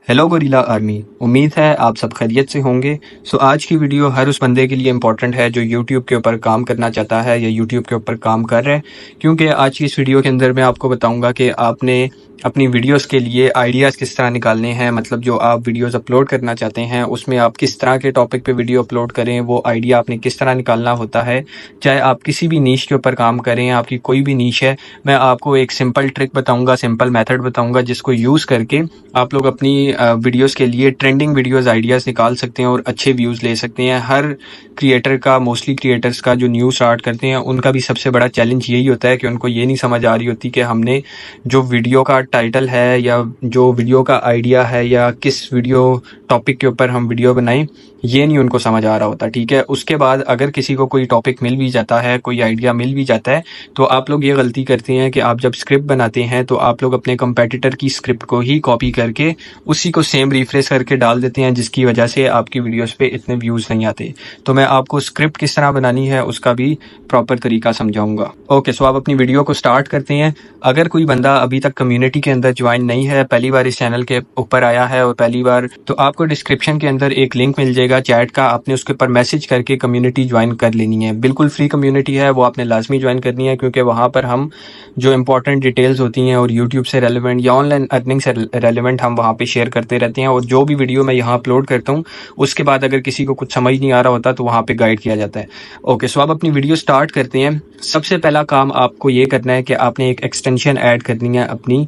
Hello gorilla army. उम्मीद है आप सब खैरियत से होंगे। आज की वीडियो हर उस बंदे के लिए इम्पोर्टेंट है जो यूट्यूब के ऊपर काम करना चाहता है या यूट्यूब के ऊपर काम कर रहा है, क्योंकि आज की इस वीडियो के अंदर मैं आपको बताऊंगा कि आपने अपनी वीडियोस के लिए आइडियाज़ किस तरह निकालने हैं। मतलब जो आप वीडियोस अपलोड करना चाहते हैं उसमें आप किस तरह के टॉपिक पे वीडियो अपलोड करें, वो आइडिया आपने किस तरह निकालना होता है। चाहे आप किसी भी नीश के ऊपर काम करें, आपकी कोई भी नीश है, मैं आपको एक सिंपल ट्रिक बताऊँगा, सिंपल मेथड बताऊँगा जिसको यूज़ करके आप लोग अपनी वीडियोस के लिए ट्रेंडिंग वीडियोस आइडियाज़ निकाल सकते हैं और अच्छे व्यूज़ ले सकते हैं। हर क्रिएटर का, मोस्टली क्रिएटर्स का जो न्यू स्टार्ट करते हैं उनका भी सबसे बड़ा चैलेंज यही होता है कि उनको ये नहीं समझ आ रही होती कि हमने जो वीडियो का टाइटल है या जो वीडियो का आइडिया है या किस वीडियो टॉपिक के ऊपर हम वीडियो बनाएं, ये नहीं उनको समझ आ रहा होता। ठीक है, उसके बाद अगर किसी को कोई टॉपिक मिल भी जाता है, कोई आइडिया मिल भी जाता है, तो आप लोग ये गलती करते हैं कि आप जब स्क्रिप्ट बनाते हैं तो आप लोग अपने कंपेटिटर की स्क्रिप्ट को ही कॉपी करके उसी को सेम रिफ्रेश करके डाल देते हैं, जिसकी वजह से आपकी वीडियोस पे इतने व्यूज़ नहीं आते। तो मैं आपको स्क्रिप्ट किस तरह बनानी है उसका भी प्रॉपर तरीका समझाऊंगा। ओके, सो आप अपनी वीडियो को स्टार्ट करते हैं। अगर कोई बंदा अभी तक कम्युनिटी के अंदर ज्वाइन नहीं है, पहली बार इस चैनल के ऊपर आया है और पहली बार, तो आपको डिस्क्रिप्शन के अंदर एक लिंक मिल जाएगा चैट का, आपने उसके ऊपर मैसेज करके कम्युनिटी ज्वाइन कर लेनी है। बिल्कुल फ्री कम्युनिटी है, वो आपने लाजमी ज्वाइन करनी है, क्योंकि वहाँ पर हम जो इंपॉर्टेंट डिटेल्स होती हैं और यूट्यूब से रेलिवेंट या ऑनलाइन अर्निंग से रेलिवेंट हम वहाँ पे शेयर करते रहते हैं। और जो भी वीडियो मैं यहाँ अपलोड करता हूँ उसके बाद अगर किसी को कुछ समझ नहीं आ रहा होता तो वहाँ पे गाइड किया जाता है। ओके, सो आप अपनी वीडियो स्टार्ट करते हैं। सबसे पहला काम आपको ये करना है कि आपने एक एक्सटेंशन ऐड करनी है अपनी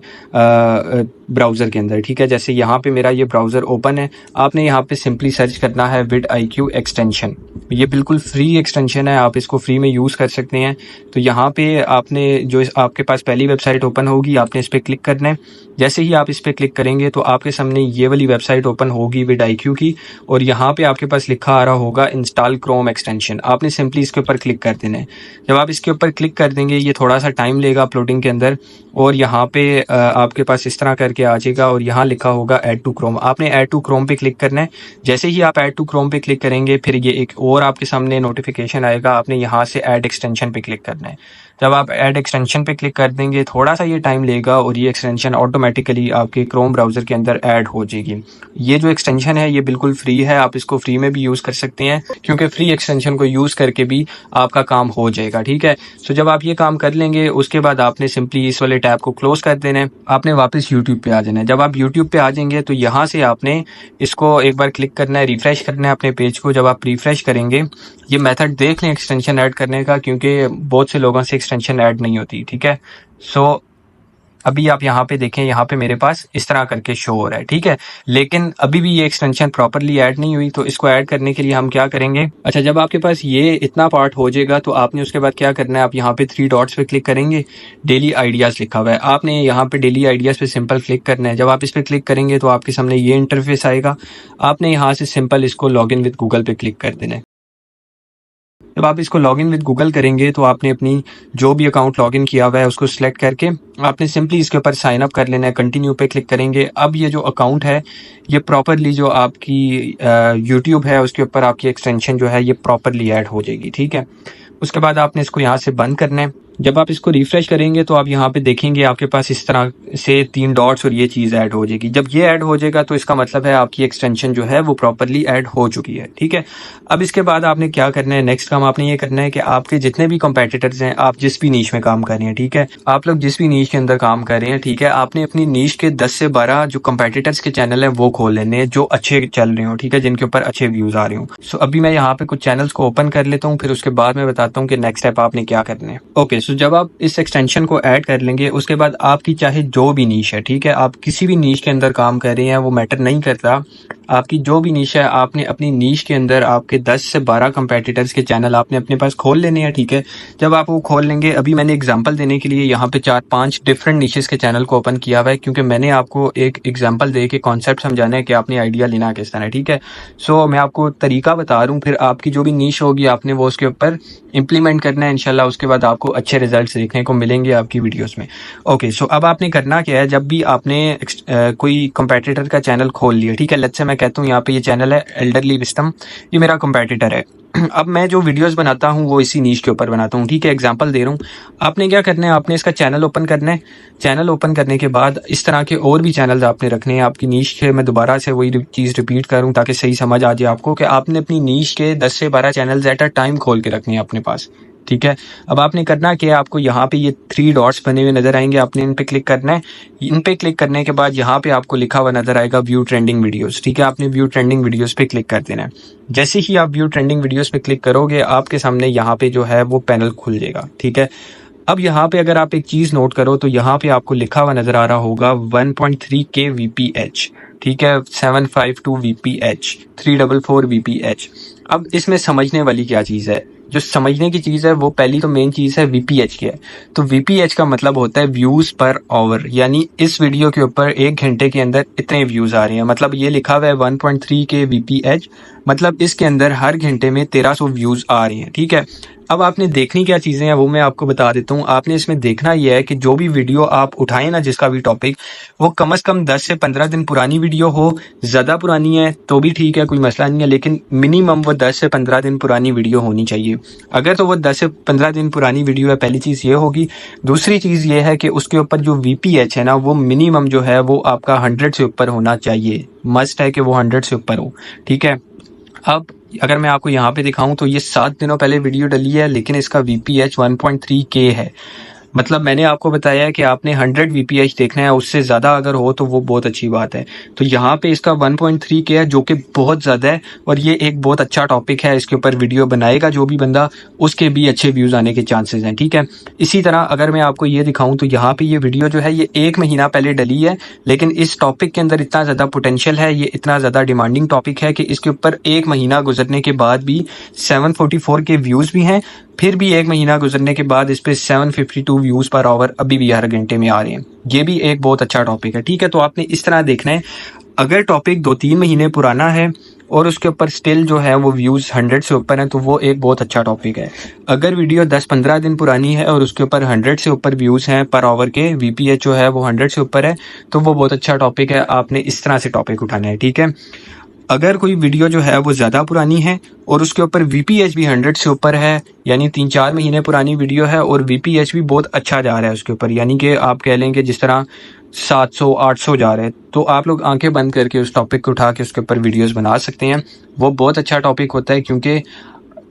ब्राउज़र के अंदर। ठीक है, जैसे यहाँ पे मेरा ये ब्राउज़र ओपन है, आपने यहाँ पे सिंपली सर्च करना है vidIQ एक्सटेंशन। ये बिल्कुल फ्री एक्सटेंशन है, आप इसको फ्री में यूज़ कर सकते हैं। तो यहाँ पे आपने जो आपके पास पहली वेबसाइट ओपन होगी, आपने इस पर क्लिक करना है। जैसे ही आप इस पर क्लिक करेंगे तो आपके सामने ये वाली वेबसाइट ओपन होगी vidIQ की, और यहाँ पे आपके पास लिखा आ रहा होगा इंस्टॉल क्रोम एक्सटेंशन। आपने सिंपली इसके ऊपर क्लिक कर देना है। जब आप इसके ऊपर क्लिक कर देंगे, ये थोड़ा सा टाइम लेगा अपलोडिंग के अंदर, और यहाँ पे आपके पास इस तरह करके आ जाएगा और यहाँ लिखा होगा ऐड टू क्रोम। आपने ऐड टू क्रोम पे क्लिक करना है। जैसे ही आप ऐड टू क्रोम पे क्लिक करेंगे, फिर ये एक और आपके सामने नोटिफिकेशन आएगा, आपने यहाँ से ऐड एक्सटेंशन पे क्लिक करना है। जब आप ऐड एक्सटेंशन पे क्लिक कर देंगे, थोड़ा सा ये टाइम लेगा और ये एक्सटेंशन ऑटोमेटिकली आपके क्रोम ब्राउज़र के अंदर ऐड हो जाएगी। ये जो एक्सटेंशन है ये बिल्कुल फ्री है, आप इसको फ्री में भी यूज़ कर सकते हैं, क्योंकि फ्री एक्सटेंशन को यूज़ करके भी आपका काम हो जाएगा। ठीक है, सो जब आप ये काम कर लेंगे उसके बाद आपने सिंपली इस वाले टैब को क्लोज कर देना है। आपने वापस यूट्यूब पे आ जाना है। जब आप यूट्यूब पे आ जाएंगे तो यहाँ से आपने इसको एक बार क्लिक करना है, रिफ्रेश करना है अपने पेज को। जब आप रिफ्रेश करेंगे, ये मेथड देख लें एक्सटेंशन ऐड करने का, क्योंकि बहुत से लोगों से एक्सटेंशन ऐड नहीं होती। ठीक है, सो अभी आप यहाँ पे देखें, यहाँ पे मेरे पास इस तरह करके शो हो रहा है। ठीक है, लेकिन अभी भी ये एक्सटेंशन प्रॉपरली ऐड नहीं हुई। तो इसको ऐड करने के लिए हम क्या करेंगे, अच्छा, जब आपके पास ये इतना पार्ट हो जाएगा तो आपने उसके बाद क्या करना है, आप यहाँ पे 3 डॉट्स पे क्लिक करेंगे, डेली आइडियाज़ लिखा हुआ है, आपने यहाँ पे डेली आइडियाज़ पे सिंपल क्लिक करना है। जब आप इस पर क्लिक करेंगे तो आपके सामने ये इंटरफेस आएगा। आपने यहाँ से सिंपल इसको लॉग इन विद गूगल पे क्लिक कर देना है। जब आप इसको लॉगिन विद गूगल करेंगे तो आपने अपनी जो भी अकाउंट लॉगिन किया हुआ है उसको सिलेक्ट करके आपने सिंपली इसके ऊपर साइन अप कर लेना है। कंटिन्यू पे क्लिक करेंगे। अब ये जो अकाउंट है ये प्रॉपरली जो आपकी यूट्यूब है उसके ऊपर आपकी एक्सटेंशन जो है ये प्रॉपरली ऐड हो जाएगी। ठीक है, उसके बाद आपने इसको यहाँ से बंद करना है। जब आप इसको रिफ्रेश करेंगे तो आप यहाँ पे देखेंगे आपके पास इस तरह से 3 डॉट्स और ये चीज़ ऐड हो जाएगी। जब ये ऐड हो जाएगा तो इसका मतलब है आपकी एक्सटेंशन जो है वो प्रॉपरली ऐड हो चुकी है। ठीक है, अब इसके बाद आपने क्या करना है, नेक्स्ट काम आपने ये करना है कि आपके जितने भी कंपेटिटर्स हैं, आप जिस भी नीश में काम कर रहे हैं, ठीक है, आप लोग जिस भी नीश के अंदर काम कर रहे हैं, ठीक है, आपने अपनी नीश के 10 से 12 जो कंपेटिटर्स के चैनल हैं वो खोल लेने हैं जो अच्छे चल रहे हो। ठीक है, जिनके ऊपर अच्छे व्यूज़ आ रहे हो। सो अभी मैं यहाँ पे कुछ चैनल्स को ओपन कर लेता हूँ, फिर उसके बाद मैं बताता हूँ कि नेक्स्ट स्टेप आपने क्या करना है। ओके, सो जब आप इस एक्सटेंशन को ऐड कर लेंगे उसके बाद आपकी चाहे जो भी नीश है, ठीक है, आप किसी भी नीश के अंदर काम कर रहे हैं, वो मैटर नहीं करता। आपकी जो भी नीश है, आपने अपनी नीश के अंदर आपके 10 से 12 कंपेटिटर्स के चैनल आपने अपने पास खोल लेने हैं। ठीक है, जब आप वो खोल लेंगे, अभी मैंने एग्जांपल देने के लिए यहाँ पे 4-5 डिफरेंट नीशेस के चैनल को ओपन किया हुआ है, क्योंकि मैंने आपको एक एग्जांपल दे के कॉन्सेप्ट समझाना है कि आपने आइडिया लेना किस तरह है। ठीक है, सो मैं आपको तरीका बता रहा हूँ, फिर आपकी जो भी नीश होगी आपने वो उसके ऊपर इम्प्लीमेंट करना है इंशाल्लाह। उसके बाद आपको अच्छे रिजल्ट देखने को मिलेंगे आपकी वीडियोस में। ओके, सो अब आपने करना क्या है, जब भी आपने कोई कंपेटिटर का चैनल खोल लिया, ठीक है, लेट्स से मैं मैं कहता हूँ यहाँ पे ये चैनल है एल्डरली विस्डम, ये मेरा कंपेटिटर है। अब मैं जो वीडियोस बनाता हूँ वो इसी नीश के ऊपर बनाता हूँ, ठीक है। एग्जांपल दे रहा हूँ, आपने क्या करना है, आपने इसका चैनल ओपन करना है। चैनल ओपन करने के बाद इस तरह के और भी चैनल्स आपने रखने हैं आपकी नीश के। मैं दोबारा से वही चीज़ रिपीट करूँ ताकि सही समझ आ जाए आपको कि आपने अपनी नीश के 10 से 12 चैनल्स एट अ टाइम खोल के रखने हैं अपने पास, ठीक है। अब आपने करना क्या है, आपको यहाँ पे ये 3 डॉट्स बने हुए नजर आएंगे, आपने इन पे क्लिक करना है। इन पे क्लिक करने के बाद यहाँ पे आपको लिखा हुआ नजर आएगा व्यू ट्रेंडिंग वीडियोस, ठीक है। आपने व्यू ट्रेंडिंग वीडियोस पे क्लिक कर देना है। जैसे ही आप व्यू ट्रेंडिंग वीडियोस पे क्लिक करोगे आपके सामने यहाँ पे जो है वो पैनल खुल जाएगा, ठीक है। अब यहाँ पे अगर आप एक चीज नोट करो तो यहाँ पे आपको लिखा हुआ नजर आ रहा होगा 1.3K VPH, ठीक है, 752 VPH, 344 VPH। अब इसमें समझने वाली क्या चीज़ है, जो समझने की चीज़ है वो पहली तो मेन चीज़ है VPH की है। तो VPH का मतलब होता है व्यूज़ पर आवर, यानी इस वीडियो के ऊपर 1 घंटे के अंदर इतने व्यूज़ आ रहे हैं। मतलब ये लिखा हुआ है 1.3K VPH, मतलब इसके अंदर हर घंटे में 1300 व्यूज़ आ रहे हैं, ठीक है। अब आपने देखनी क्या चीज़ें हैं वो मैं आपको बता देता हूँ। आपने इसमें देखना ये है कि जो भी वीडियो आप उठाएं ना, जिसका भी टॉपिक, वो कम से कम 10 से 15 दिन पुरानी वीडियो हो। ज़्यादा पुरानी है तो भी ठीक है, कोई मसला नहीं है, लेकिन मिनिमम वो 10 से 15 दिन पुरानी वीडियो होनी चाहिए। अगर तो वो 10 से 15 दिन पुरानी वीडियो है, पहली चीज़ ये होगी। दूसरी चीज़ ये है कि उसके ऊपर जो VPH है ना, वो मिनिमम जो है वो आपका 100 से ऊपर होना चाहिए। मस्ट है कि वो 100 से ऊपर हो, ठीक है। अब अगर मैं आपको यहाँ पे दिखाऊं तो ये 7 दिनों पहले वीडियो डली है, लेकिन इसका VPH 1.3K है। मतलब मैंने आपको बताया है कि आपने 100 VPH देखना है, उससे ज़्यादा अगर हो तो वो बहुत अच्छी बात है। तो यहाँ पे इसका 1.3K है, जो कि बहुत ज़्यादा है, और ये एक बहुत अच्छा टॉपिक है। इसके ऊपर वीडियो बनाएगा जो भी बंदा, उसके भी अच्छे व्यूज़ आने के चांसेस हैं, ठीक है। इसी तरह अगर मैं आपको ये दिखाऊं तो यहाँ पे ये वीडियो जो है ये 1 महीना पहले डली है, लेकिन इस टॉपिक के अंदर इतना ज़्यादा पोटेंशियल है, ये इतना ज़्यादा डिमांडिंग टॉपिक है कि इसके ऊपर 1 महीना गुजरने के बाद भी 744 के व्यूज़ भी हैं। फिर भी 1 महीना गुजरने के बाद इस पे 752 व्यूज़ पर आवर अभी भी हर घंटे में आ रहे हैं। ये भी एक बहुत अच्छा टॉपिक है, ठीक है। तो आपने इस तरह देखना है, अगर टॉपिक 2-3 महीने पुराना है और उसके ऊपर स्टिल जो है वो व्यूज़ 100 से ऊपर हैं, तो वो एक बहुत अच्छा टॉपिक है। अगर वीडियो 10-15 दिन पुरानी है और उसके ऊपर 100 से ऊपर व्यूज़ हैं पर आवर के, VPH जो है वो 100 से ऊपर है, तो वो बहुत अच्छा टॉपिक है। आपने इस तरह से टॉपिक उठाना है, ठीक है। अगर कोई वीडियो जो है वो ज़्यादा पुरानी है और उसके ऊपर VPH भी 100 से ऊपर है, यानी 3-4 महीने पुरानी वीडियो है और VPH भी बहुत अच्छा जा रहा है उसके ऊपर, यानी कि आप कह लें कि जिस तरह 700-800 जा रहे हैं, तो आप लोग आंखें बंद करके उस टॉपिक को उठा के उसके ऊपर वीडियोस बना सकते हैं। वो बहुत अच्छा टॉपिक होता है क्योंकि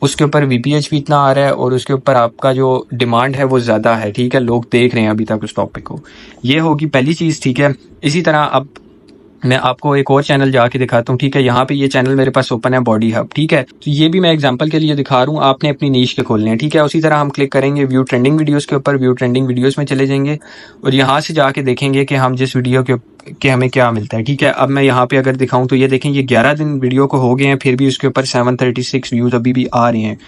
उसके ऊपर VPH भी इतना आ रहा है और उसके ऊपर आपका जो डिमांड है वो ज़्यादा है, ठीक है। लोग देख रहे हैं अभी तक उस टॉपिक को। ये होगी पहली चीज़, ठीक है। इसी तरह अब मैं आपको एक और चैनल जाके दिखाता हूँ, ठीक है। यहाँ पे ये चैनल मेरे पास ओपन है, बॉडी हब, ठीक है। तो ये भी मैं एग्जांपल के लिए दिखा रहा हूँ, आपने अपनी नीश के खोलने हैं, ठीक है। उसी तरह हम क्लिक करेंगे व्यू ट्रेंडिंग वीडियोस के ऊपर, व्यू ट्रेंडिंग वीडियोस में चले जाएंगे और यहाँ से जाके देखेंगे कि हम जिस वीडियो के हमें क्या मिलता है, ठीक है। अब मैं यहाँ पे अगर दिखाऊँ तो ये देखें, ये 11 दिन वीडियो को हो गए हैं, फिर भी उसके ऊपर 736 व्यूज़ अभी भी आ रहे हैं।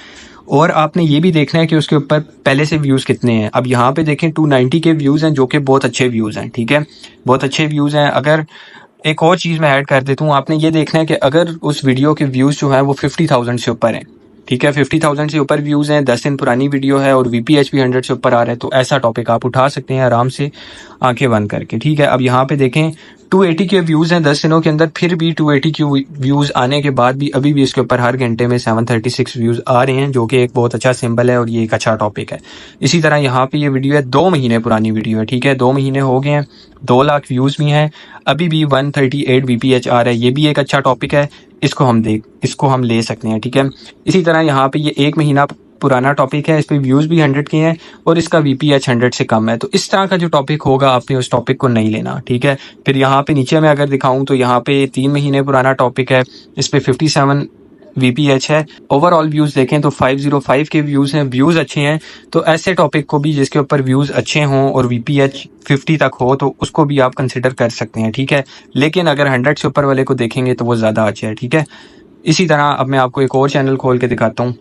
और आपने ये भी देखना है कि उसके ऊपर पहले से व्यूज़ कितने हैं। अब यहाँ पे देखें 290 के व्यूज़ हैं, जो कि बहुत अच्छे व्यूज़ हैं, ठीक है, बहुत अच्छे व्यूज़ हैं। अगर एक और चीज़ मैं ऐड कर देता हूँ, आपने ये देखना है कि अगर उस वीडियो के व्यूज़ जो हैं वो 50,000 से ऊपर हैं, ठीक है, 50,000 से ऊपर व्यूज़ हैं, 10 दिन पुरानी वीडियो है और VPH भी 100 से ऊपर आ रहा है, तो ऐसा टॉपिक आप उठा सकते हैं आराम से आंखें बंद करके, ठीक है। अब यहाँ पे देखें 280 के व्यूज़ हैं 10 दिनों के अंदर, फिर भी 280 के व्यूज़ आने के बाद भी अभी भी इसके ऊपर हर घंटे में 736 व्यूज़ आ रहे हैं, जो कि एक बहुत अच्छा सिंबल है और ये एक अच्छा टॉपिक है। इसी तरह यहाँ पे ये वीडियो है 2 महीने पुरानी वीडियो है, ठीक है, 2 महीने हो गए हैं, 2 लाख व्यूज़ भी हैं, अभी भी 138 VPH आ रहा है। ये भी एक अच्छा टॉपिक है, इसको हम ले सकते हैं, ठीक है। इसी तरह यहाँ पे ये 1 महीना पुराना टॉपिक है, इस पे व्यूज़ भी 100 के हैं और इसका VPH 100 से कम है। तो इस तरह का जो टॉपिक होगा आपने उस टॉपिक को नहीं लेना, ठीक है। फिर यहाँ पे नीचे मैं अगर दिखाऊं तो यहाँ पे 3 महीने पुराना टॉपिक है, इस पे 57 VPH है। ओवरऑल व्यूज़ देखें तो 505 के व्यूज़ हैं, व्यूज़ अच्छे हैं। तो ऐसे टॉपिक को भी जिसके ऊपर व्यूज़ अच्छे हों और VPH 50 तक हो तो उसको भी आप कंसिडर कर सकते हैं, ठीक है। लेकिन अगर 100 से ऊपर वाले को देखेंगे तो वो ज़्यादा अच्छा है, ठीक है। इसी तरह अब मैं आपको एक और चैनल खोल के दिखाता हूँ।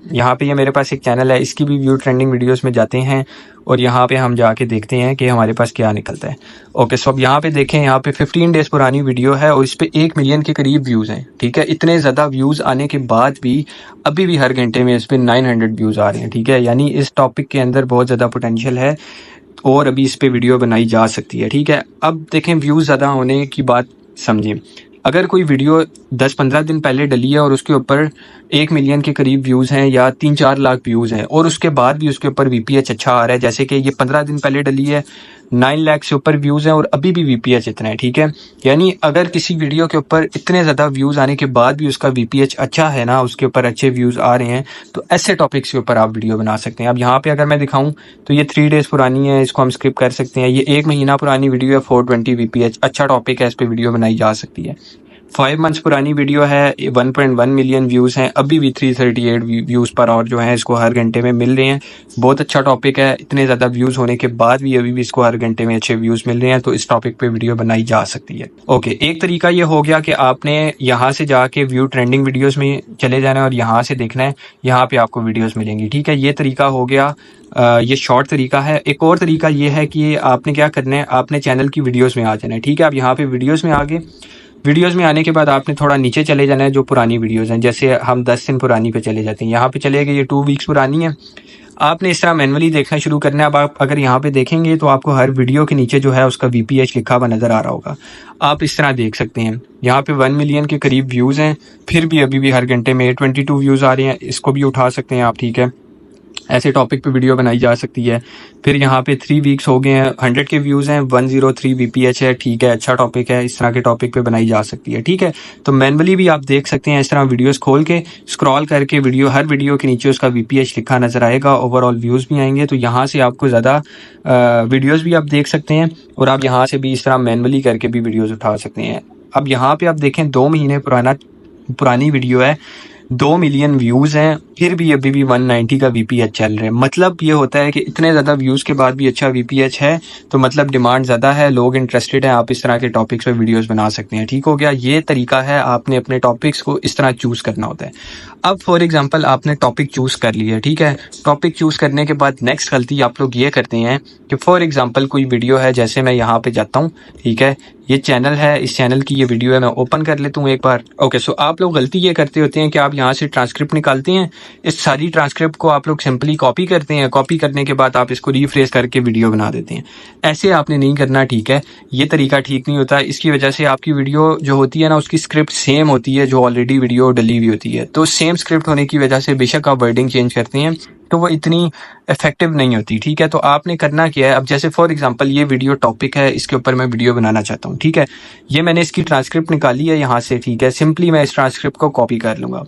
यहाँ पे ये मेरे पास एक चैनल है, इसकी भी व्यू ट्रेंडिंग वीडियोस में जाते हैं और यहाँ पे हम जाके देखते हैं कि हमारे पास क्या निकलता है। ओके, सो अब यहाँ पे देखें, यहाँ पे 15 डेज पुरानी वीडियो है और इस पे 1 मिलियन के करीब व्यूज़ हैं, ठीक है। इतने ज़्यादा व्यूज़ आने के बाद भी अभी भी हर घंटे में इस पर 900 व्यूज़ आ रहे हैं, ठीक है। यानी इस टॉपिक के अंदर बहुत ज़्यादा पोटेंशियल है और अभी इस पर वीडियो बनाई जा सकती है, ठीक है। अब देखें व्यूज़ ज़्यादा होने की बात समझें। अगर कोई वीडियो 10-15 दिन पहले डली है और उसके ऊपर 1 मिलियन के करीब व्यूज़ हैं या 3-4 लाख व्यूज़ हैं और उसके बाद भी उसके ऊपर VPH अच्छा आ रहा है, जैसे कि ये 15 दिन पहले डली है, 9 लाख से ऊपर व्यूज़ हैं और अभी भी VPH इतना है, ठीक है। यानी अगर किसी वीडियो के ऊपर इतने ज़्यादा व्यूज़ आने के बाद भी उसका VPH अच्छा है ना, उसके ऊपर अच्छे व्यूज़ आ रहे हैं, तो ऐसे टॉपिक्स के ऊपर आप वीडियो बना सकते हैं। अब यहाँ पे अगर मैं दिखाऊं तो ये 3 डेज़ पुरानी है, इसको हम स्किप कर सकते हैं। ये 1 महीना पुरानी वीडियो है, 420 VPH अच्छा टॉपिक है, इस पर वीडियो बनाई जा सकती है। 5 मंथ्स पुरानी वीडियो है, 1.1 मिलियन व्यूज़ हैं, अभी भी 338 व्यूज़ पर आवर जो हैं इसको हर घंटे में मिल रहे हैं। बहुत अच्छा टॉपिक है, इतने ज़्यादा व्यूज़ होने के बाद भी अभी भी इसको हर घंटे में अच्छे व्यूज़ मिल रहे हैं, तो इस टॉपिक पे वीडियो बनाई जा सकती है। ओके, एक तरीका ये हो गया कि आपने यहाँ से जाके व्यू ट्रेंडिंग वीडियोज़ में चले जाना है और यहाँ से देखना है, यहाँ पे आपको वीडियोज़ मिलेंगी, ठीक है। ये तरीका हो गया, ये शॉर्ट तरीका है। एक और तरीका ये है कि आपने क्या करना है, आपने चैनल की वीडियोज़ में आ जाना है, ठीक है। आप यहाँ पे वीडियोज़ में आ गए, वीडियोज़ में आने के बाद आपने थोड़ा नीचे चले जाना है, जो पुरानी वीडियोज़ हैं, जैसे हम 10 दिन पुरानी पे चले जाते हैं, यहाँ पे चले गए, ये 2 वीक्स पुरानी है। आपने इस तरह मैनुअली देखना शुरू करना है। अब आप अगर यहाँ पे देखेंगे तो आपको हर वीडियो के नीचे जो है उसका VPH लिखा हुआ नज़र आ रहा होगा, आप इस तरह देख सकते हैं। यहाँ पे 1 मिलियन के करीब व्यूज़ हैं, फिर भी अभी भी हर घंटे में 22 व्यूज़ आ रहे हैं, इसको भी उठा सकते हैं आप, ठीक है। ऐसे टॉपिक पे वीडियो बनाई जा सकती है। फिर यहाँ पे 3 वीक्स हो गए हैं, 100 के व्यूज़ हैं, 103 VPH है, ठीक है, अच्छा टॉपिक है, इस तरह के टॉपिक पे बनाई जा सकती है, ठीक है। तो मैनुअली भी आप देख सकते हैं, इस तरह वीडियोस खोल के स्क्रॉल करके वीडियो, हर वीडियो के नीचे उसका VPH लिखा नज़र आएगा, ओवरऑल व्यूज़ भी आएंगे, तो यहाँ से आपको ज़्यादा वीडियोज़ भी आप देख सकते हैं और आप यहाँ से भी इस तरह मैनुअली करके भी वीडियोज़ उठा सकते हैं। अब यहाँ पर आप देखें, 2 महीने पुरानी वीडियो है, 2 मिलियन व्यूज़ हैं, फिर भी अभी भी 190 का VPH चल रहा है। मतलब ये होता है कि इतने ज़्यादा व्यूज़ के बाद भी अच्छा VPH है, तो मतलब डिमांड ज़्यादा है, लोग इंटरेस्टेड हैं, आप इस तरह के टॉपिक्स पे वीडियोस बना सकते हैं, ठीक हो गया। ये तरीका है, आपने अपने टॉपिक्स को इस तरह चूज़ करना होता है। अब फॉर एग्जांपल आपने टॉपिक चूज़ कर लिया, ठीक है। टॉपिक चूज़ करने के बाद नेक्स्ट गलती आप लोग ये करते हैं कि फॉर एग्जांपल कोई वीडियो है, जैसे मैं यहाँ पे जाता हूँ, ठीक है, ये चैनल है, इस चैनल की ये वीडियो है, मैं ओपन कर लेता हूँ एक बार। ओके, सो आप लोग गलती ये करते होते हैं कि आप यहाँ से ट्रांसक्रिप्ट निकालते हैं, इस सारी ट्रांसक्रिप्ट को आप लोग सिंपली कॉपी करते हैं, कॉपी करने के बाद आप इसको रीफ्रेश करके वीडियो बना देते हैं। ऐसे आपने नहीं करना, ठीक है, ये तरीका ठीक नहीं होता। इसकी वजह से आपकी वीडियो जो होती है ना, उसकी स्क्रिप्ट सेम होती है जो ऑलरेडी वीडियो डली हुई होती है, तो सेम स्क्रिप्ट होने की वजह से बेशक आप वर्डिंग चेंज करते हैं तो वो इतनी इफेक्टिव नहीं होती, ठीक है। तो आपने करना क्या है, अब जैसे फॉर एग्जांपल ये वीडियो टॉपिक है, इसके ऊपर मैं वीडियो बनाना चाहता हूँ, ठीक है। ये मैंने इसकी ट्रांसक्रिप्ट निकाली है यहाँ से, ठीक है। सिंपली मैं इस ट्रांसक्रिप्ट को कॉपी कर लूँगा।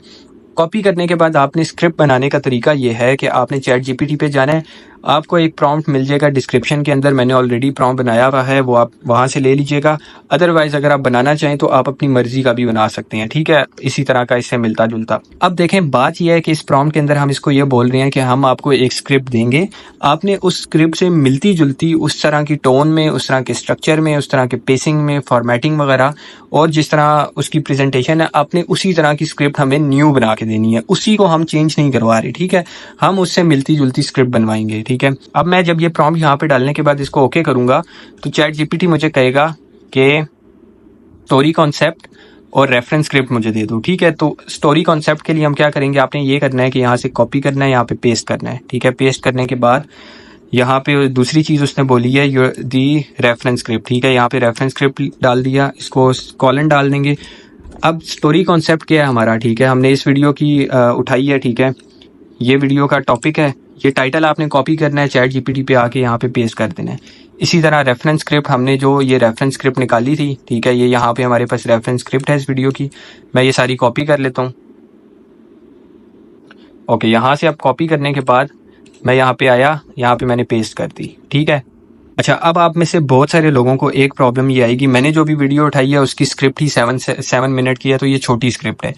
कॉपी करने के बाद आपने स्क्रिप्ट बनाने का तरीका ये है कि आपने चैट GPT पे जाना है, आपको एक प्रॉम्प्ट मिल जाएगा डिस्क्रिप्शन के अंदर, मैंने ऑलरेडी प्रॉम्प्ट बनाया हुआ है, वो आप वहाँ से ले लीजिएगा। अदरवाइज अगर आप बनाना चाहें तो आप अपनी मर्जी का भी बना सकते हैं, ठीक है, इसी तरह का इससे मिलता जुलता। अब देखें, बात यह है कि इस प्रॉम्प्ट के अंदर हम इसको ये बोल रहे हैं कि हम आपको एक स्क्रिप्ट देंगे, आपने उस स्क्रिप्ट से मिलती जुलती उस तरह की टोन में, उस तरह के स्ट्रक्चर में, उस तरह के पेसिंग में, फॉर्मेटिंग वगैरह, और जिस तरह उसकी प्रेजेंटेशन है, आपने उसी तरह की स्क्रिप्ट हमें न्यू बना के देनी है, उसी को हम चेंज नहीं करवा रहे, ठीक है। हम उससे मिलती जुलती स्क्रिप्ट बनवाएंगे, ठीक है। अब मैं जब ये प्रॉम्प्ट यहाँ पे डालने के बाद इसको ओके करूँगा तो चैट GPT मुझे कहेगा कि स्टोरी कॉन्सेप्ट और रेफरेंस स्क्रिप्ट मुझे दे दो, ठीक है। तो स्टोरी कॉन्सेप्ट के लिए हम क्या करेंगे, आपने ये करना है कि यहाँ से कॉपी करना है, यहाँ पे पेस्ट करना है, ठीक है। पेस्ट करने के बाद यहाँ पे दूसरी चीज़ उसने बोली है दी रेफरेंस स्क्रिप्ट, ठीक है। यहाँ पे रेफरेंस स्क्रिप्ट डाल दिया, इसको कॉलन डाल देंगे। अब स्टोरी कॉन्सेप्ट क्या है हमारा, ठीक है, हमने इस वीडियो की उठाई है, ठीक है, ये वीडियो का टॉपिक है, ये टाइटल आपने कॉपी करना है, चैट GPT पे आके यहाँ पे पेस्ट कर देना है। इसी तरह रेफरेंस स्क्रिप्ट, हमने जो ये रेफरेंस स्क्रिप्ट निकाली थी, ठीक है, ये यहाँ पे हमारे पास रेफरेंस स्क्रिप्ट है इस वीडियो की, मैं ये सारी कॉपी कर लेता हूँ। ओके, यहाँ से अब कॉपी करने के बाद मैं यहाँ पे आया, यहाँ पे मैंने पेस्ट कर दी, ठीक है। अच्छा, अब आप में से बहुत सारे लोगों को एक प्रॉब्लम ये आएगी, मैंने जो भी वीडियो उठाई है उसकी स्क्रिप्ट ही 7 मिनट की है, तो ये छोटी स्क्रिप्ट है।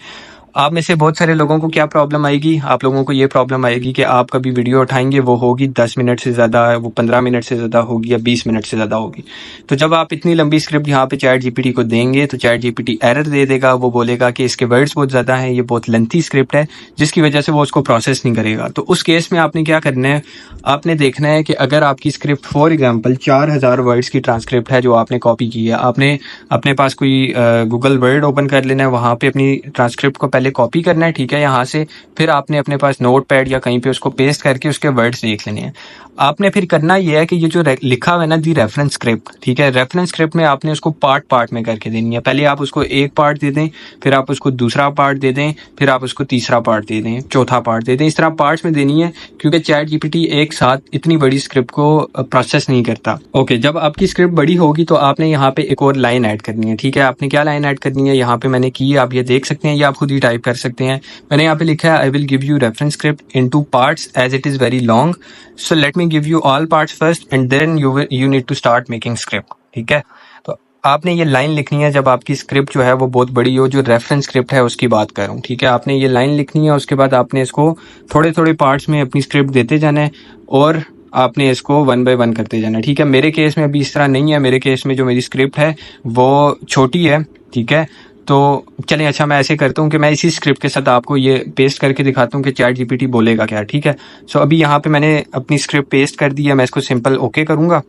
आप में से बहुत सारे लोगों को क्या प्रॉब्लम आएगी, आप लोगों को ये प्रॉब्लम आएगी कि आप कभी वीडियो उठाएंगे, वो होगी 10 मिनट से ज़्यादा, वो 15 मिनट से ज़्यादा होगी या 20 मिनट से ज़्यादा होगी। तो जब आप इतनी लंबी स्क्रिप्ट यहाँ पे चैट GPT को देंगे तो चैट GPT एरर दे देगा, वो बोलेगा कि इसके वर्ड्स बहुत ज़्यादा हैं, ये बहुत लेंथी स्क्रिप्ट है, जिसकी वजह से वो उसको प्रोसेस नहीं करेगा। तो उस केस में आपने क्या करना है, आपने देखना है कि अगर आपकी स्क्रिप्ट फॉर एग्जाम्पल 4000 वर्ड्स की ट्रांसक्रिप्ट है जो आपने कॉपी की है, आपने अपने पास कोई गूगल वर्ड ओपन कर लेना है, वहाँ पर अपनी ट्रांसक्रिप्ट को पहले पहले कॉपी करना है, ठीक है, यहाँ से। फिर आपने अपने पास नोट पैड या कहीं पे उसको पेस्ट करके उसके वर्ड्स देख लेने हैं। आपने फिर करना ये है कि ये जो लिखा हुआ है ना दी रेफरेंस स्क्रिप्ट, ठीक है, रेफरेंस स्क्रिप्ट में आपने उसको पार्ट पार्ट में करके देनी है। पहले आप उसको एक पार्ट दे दें, फिर आप उसको दूसरा पार्ट दे दें, फिर आप उसको तीसरा पार्ट दे दें, चौथा पार्ट दे दें। इस तरह पार्ट्स में देनी है, क्योंकि चैट जीपीटी एक साथ इतनी बड़ी स्क्रिप्ट को प्रोसेस नहीं करता। ओके, जब आपकी स्क्रिप्ट बड़ी होगी तो आपने यहाँ पे एक और लाइन ऐड करनी है, ठीक है। आपने क्या लाइन ऐड करनी है, यहाँ पे मैंने की, आप ये देख सकते हैं, ये आप खुद ही टाइप कर सकते हैं। मैंने यहाँ पे लिखा है I will give you reference script in 2 parts as it is very long, so let me give you all parts first and then you need to start making script, ठीक है। तो आपने ये लाइन लिखनी है जब आपकी स्क्रिप्ट जो है वो बहुत बड़ी हो, जो रेफरेंस स्क्रिप्ट है उसकी बात कर रहा हूँ, ठीक है। आपने ये लाइन लिखनी है, उसके बाद आपने इसको थोड़े थोड़े पार्ट्स में अपनी स्क्रिप्ट देते जाना है और आपने इसको 1 बाय 1 करते जाना है, ठीक है। मेरे केस में अभी इस तरह नहीं है, मेरे केस में जो मेरी स्क्रिप्ट है वो छोटी है, ठीक है। तो चलें, अच्छा मैं ऐसे करता हूँ कि मैं इसी स्क्रिप्ट के साथ आपको ये पेस्ट करके दिखाता हूँ कि चैट जीपीटी बोलेगा क्या, ठीक है। सो अभी यहाँ पे मैंने अपनी स्क्रिप्ट पेस्ट कर दी है, मैं इसको सिंपल ओके करूँगा।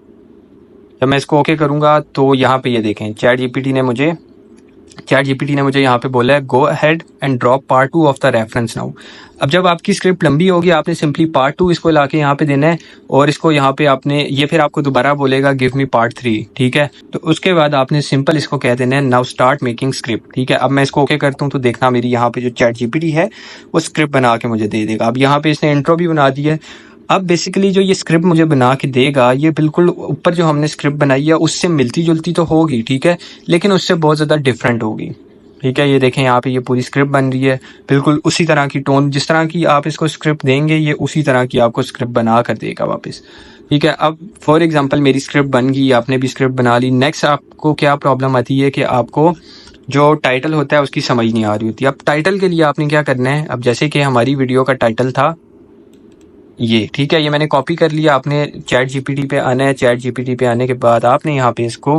जब मैं इसको ओके करूँगा तो यहाँ पे ये देखें चैट जीपीटी ने मुझे यहाँ पे बोला है go ahead and drop part 2 of the reference now. अब जब आपकी स्क्रिप्ट लंबी होगी आपने सिंपली पार्ट 2 इसको लाके यहाँ पे देना है और इसको यहाँ पे आपने ये फिर आपको दोबारा बोलेगा गिव मी पार्ट 3, ठीक है। तो उसके बाद आपने सिंपल इसको कह देना है नाउ स्टार्ट मेकिंग स्क्रिप्ट, ठीक है। अब मैं इसको ओके करता हूँ तो देखना मेरी यहाँ पे जो चैट जीपीटी है वो स्क्रिप्ट बना के मुझे दे देगा। अब यहाँ पे इसने इंट्रो भी बना दी है। अब बेसिकली जो ये स्क्रिप्ट मुझे बना के देगा ये बिल्कुल ऊपर जो हमने स्क्रिप्ट बनाई है उससे मिलती जुलती तो होगी, ठीक है, लेकिन उससे बहुत ज़्यादा डिफरेंट होगी, ठीक है। ये देखें यहाँ पे ये पूरी स्क्रिप्ट बन रही है, बिल्कुल उसी तरह की टोन, जिस तरह की आप इसको स्क्रिप्ट देंगे ये उसी तरह की आपको स्क्रिप्ट बना कर देगा वापस, ठीक है। अब फॉर एग्जांपल मेरी स्क्रिप्ट बन गई, आपने भी स्क्रिप्ट बना ली। नेक्स्ट आपको क्या प्रॉब्लम आती है कि आपको जो टाइटल होता है उसकी समझ नहीं आ रही होती। अब टाइटल के लिए आपने क्या करना है, अब जैसे कि हमारी वीडियो का टाइटल था ये, ठीक है, ये मैंने कॉपी कर लिया। आपने चैट जीपीटी पे आना है, चैट जीपीटी पे आने के बाद आपने यहाँ पे इसको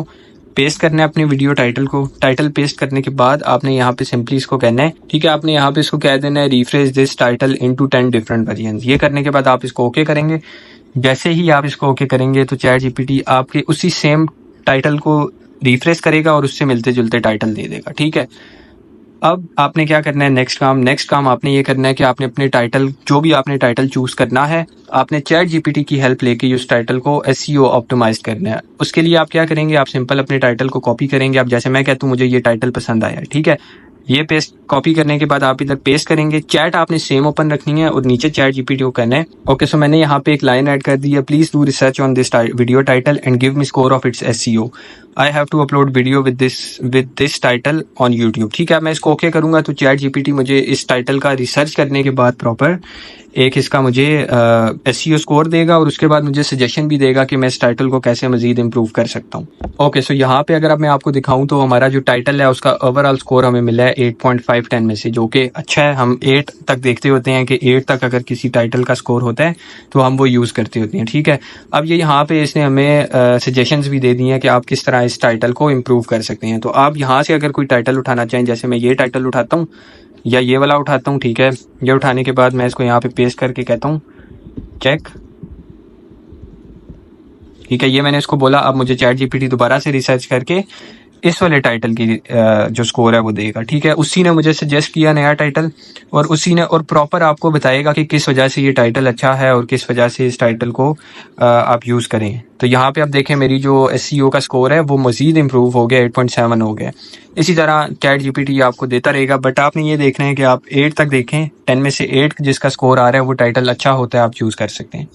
पेस्ट करना है अपने वीडियो टाइटल को। टाइटल पेस्ट करने के बाद आपने यहाँ पे सिंपली इसको कहना है, ठीक है, आपने यहाँ पे इसको कह देना है refresh this title into 10 different variants. ये करने के बाद आप इसको ओके करेंगे। जैसे ही आप इसको ओके करेंगे तो चैट जीपीटी आपके उसी सेम टाइटल को रिफ्रेश करेगा और उससे मिलते जुलते टाइटल दे देगा, ठीक है। अब आपने क्या करना है, नेक्स्ट काम आपने ये करना है कि आपने अपने टाइटल, जो भी आपने टाइटल चूज करना है, आपने चैट जीपीटी की हेल्प लेके उस टाइटल को एसईओ ऑप्टिमाइज करना है। उसके लिए आप क्या करेंगे, आप सिंपल अपने टाइटल को कॉपी करेंगे। अब जैसे मैं कहता हूँ मुझे ये टाइटल पसंद आया, ठीक है, ये पेस्ट कॉपी करने के बाद आप इधर पेस्ट करेंगे। चैट आपने सेम ओपन रखनी है और नीचे चैट जीपीटी को कहना है ओके। सो मैंने यहाँ पे एक लाइन ऐड कर दी है, please do research on this video title and give me score of its SEO. I have to upload video with this title on YouTube, ठीक है। मैं इसको ओके करूंगा तो चैट जीपीटी मुझे इस टाइटल का रिसर्च करने के बाद प्रॉपर एक इसका मुझे एसईओ स्कोर देगा और उसके बाद मुझे सजेशन भी देगा कि मैं इस टाइटल को कैसे मजीद इंप्रूव कर सकता हूँ। ओके, सो यहाँ पे अगर अब मैं आपको दिखाऊं तो हमारा जो टाइटल है उसका ओवरऑल स्कोर हमें मिला है 8.5/10 में से, जो कि अच्छा है। हम 8 तक देखते होते हैं कि 8 तक अगर किसी टाइटल का स्कोर होता है तो हम वो यूज़ करते होते हैं, ठीक है। अब ये यहाँ पे इसने हमें सजेशंस भी दे दी हैं कि आप किस तरह इस टाइटल को इम्प्रूव कर सकते हैं। तो आप यहाँ से अगर कोई टाइटल उठाना चाहें, जैसे मैं ये टाइटल उठाता हूँ या ये वाला उठाता हूँ, ठीक है, ये उठाने के बाद मैं इसको यहाँ पे पेस्ट करके कहता हूँ चेक, ठीक है, ये मैंने इसको बोला। अब मुझे चैट जीपीटी दोबारा से रिसर्च करके इस वाले टाइटल की जो स्कोर है वो देगा, ठीक है। उसी ने मुझे सजेस्ट किया नया टाइटल और उसी ने और प्रॉपर आपको बताएगा कि किस वजह से ये टाइटल अच्छा है और किस वजह से इस टाइटल को आप यूज़ करें। तो यहाँ पे आप देखें मेरी जो एसईओ का स्कोर है वो मज़ीद इम्प्रूव हो गया, 8.7 हो गया। इसी तरह चैट जीपीटी आपको देता रहेगा, बट आपने ये देखना है कि आप 8 तक देखें, 10 में से 8 जिसका स्कोर आ रहा है वो टाइटल अच्छा होता है, आप चूज़ कर सकते हैं।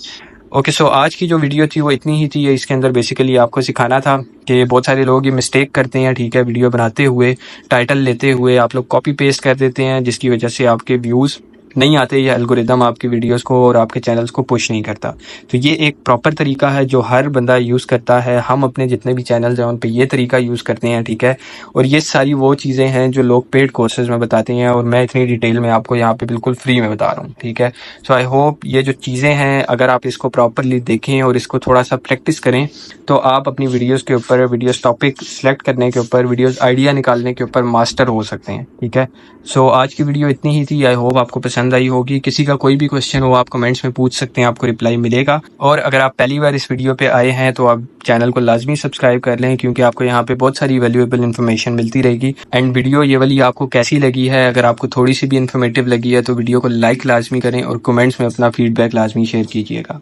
ओके, सो आज की जो वीडियो थी वो इतनी ही थी। इसके अंदर बेसिकली आपको सिखाना था कि बहुत सारे लोग ये मिस्टेक करते हैं, ठीक है, वीडियो बनाते हुए टाइटल लेते हुए आप लोग कॉपी पेस्ट कर देते हैं, जिसकी वजह से आपके व्यूज़ नहीं आते, ये एल्गोरिदम आपकी वीडियोस को और आपके चैनल्स को पुश नहीं करता। तो ये एक प्रॉपर तरीका है जो हर बंदा यूज़ करता है। हम अपने जितने भी चैनल्स हैं उन पे ये तरीका यूज़ करते हैं, ठीक है। और ये सारी वो चीज़ें हैं जो लोग पेड कोर्सेज में बताते हैं और मैं इतनी डिटेल में आपको यहाँ पे बिल्कुल फ्री में बता रहा हूँ, ठीक है। सो आई होप ये जो चीज़ें हैं अगर आप इसको प्रॉपरली देखें और इसको थोड़ा सा प्रैक्टिस करें तो आप अपनी वीडियोज़ के ऊपर, वीडियोज़ टॉपिक सेलेक्ट करने के ऊपर, वीडियोज़ आइडिया निकालने के ऊपर मास्टर हो सकते हैं, ठीक है। सो आज की वीडियो इतनी ही थी। आई होप आपको पसंद पसंद आई होगी। किसी का कोई भी क्वेश्चन हो आप कमेंट्स में पूछ सकते हैं, आपको रिप्लाई मिलेगा। और अगर आप पहली बार इस वीडियो पे आए हैं तो आप चैनल को लाजमी सब्सक्राइब कर लें, क्योंकि आपको यहाँ पे बहुत सारी वैल्यूएबल इन्फॉर्मेशन मिलती रहेगी। एंड वीडियो ये वाली आपको कैसी लगी है, अगर आपको थोड़ी सी भी इन्फॉर्मेटिव लगी है तो वीडियो को लाइक लाजमी करें और कमेंट्स में अपना फीडबैक लाजमी शेयर कीजिएगा।